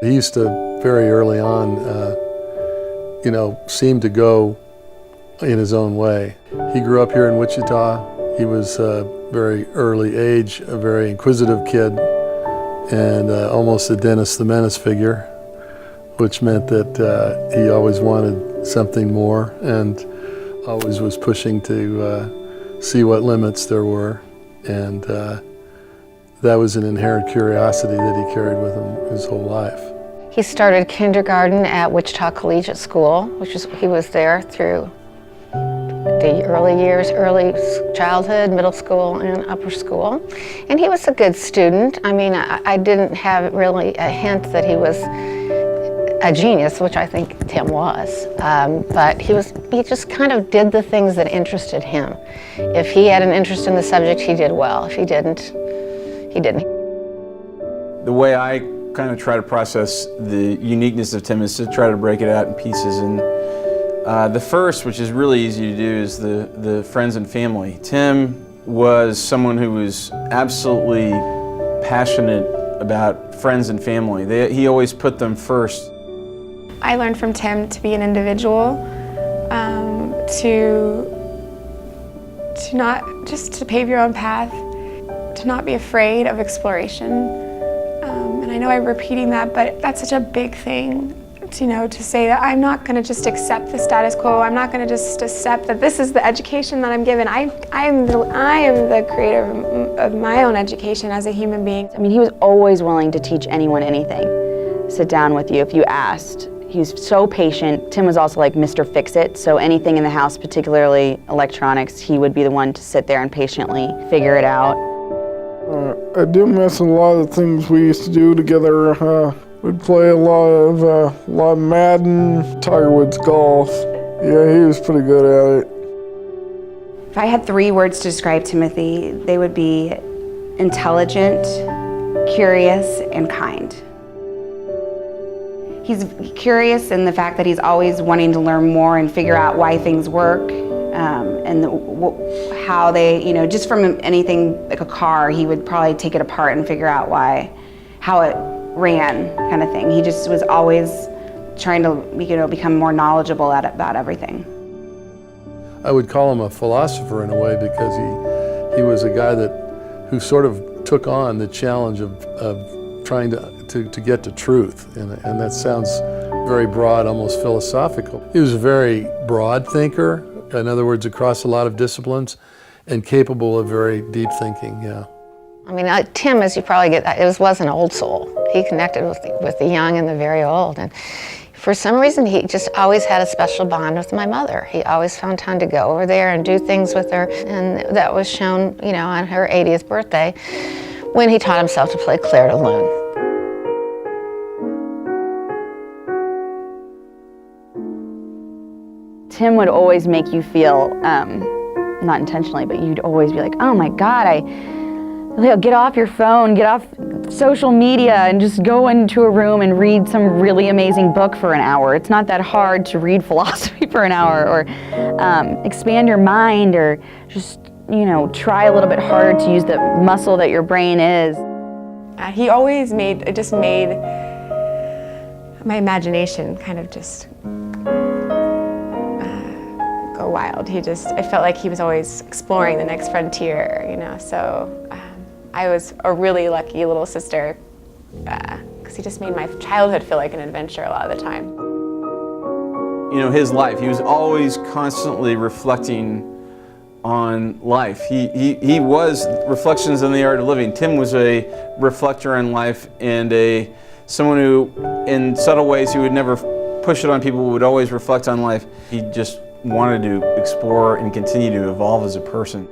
He used to, very early on, seem to go in his own way. He grew up here in Wichita. He was very early age, a very inquisitive kid, and almost a Dennis the Menace figure, which meant that he always wanted something more and always was pushing to see what limits there were. And that was an inherent curiosity that he carried with him his whole life. He started kindergarten at Wichita Collegiate School, he was there through the early years, early childhood, middle school, and upper school. And he was a good student. I mean, I didn't have really a hint that he was a genius, which I think Tim was. But he just kind of did the things that interested him. If he had an interest in the subject, he did well. If he didn't, he didn't. The way I kind of try to process the uniqueness of Tim is to try to break it out in pieces. And the first, which is really easy to do, is the friends and family. Tim was someone who was absolutely passionate about friends and family. He always put them first. I learned from Tim to be an individual, to not just to pave your own path, to not be afraid of exploration. And I know I'm repeating that, but that's such a big thing, to say that I'm not going to just accept the status quo. I'm not going to just accept that this is the education that I'm given. I am the creator of my own education as a human being. I mean, he was always willing to teach anyone anything, sit down with you if you asked. He was so patient. Tim was also like Mr. Fix-It, so anything in the house, particularly electronics, he would be the one to sit there and patiently figure it out. I do miss a lot of things we used to do together. We'd play a lot of Madden, Tiger Woods golf. Yeah, he was pretty good at it. If I had 3 words to describe Timothy, they would be intelligent, curious, and kind. He's curious in the fact that he's always wanting to learn more and figure out why things work, and how they, just from anything like a car, he would probably take it apart and figure out how it ran, kind of thing. He just was always trying to, become more knowledgeable about everything. I would call him a philosopher in a way, because he was a guy who sort of took on the challenge of trying to get to truth, and that sounds very broad, almost philosophical. He was a very broad thinker, in other words, across a lot of disciplines, and capable of very deep thinking, yeah. I mean, Tim, as you probably get, was an old soul. He connected with the young and the very old, and for some reason, he just always had a special bond with my mother. He always found time to go over there and do things with her, and that was shown, on her 80th birthday, when he taught himself to play Clair de Lune. Tim would always make you feel, not intentionally, but you'd always be like, oh my God, get off your phone, get off social media, and just go into a room and read some really amazing book for an hour. It's not that hard to read philosophy for an hour, or expand your mind, or just, try a little bit harder to use the muscle that your brain is. He always made my imagination kind of just go wild. I felt like he was always exploring the next frontier, so I was a really lucky little sister, because he just made my childhood feel like an adventure a lot of the time. His life, he was always constantly reflecting on life. He was Reflections on the Art of Living. Tim was a reflector on life, and someone who, in subtle ways, he would never push it on people, would always reflect on life. He just wanted to explore and continue to evolve as a person.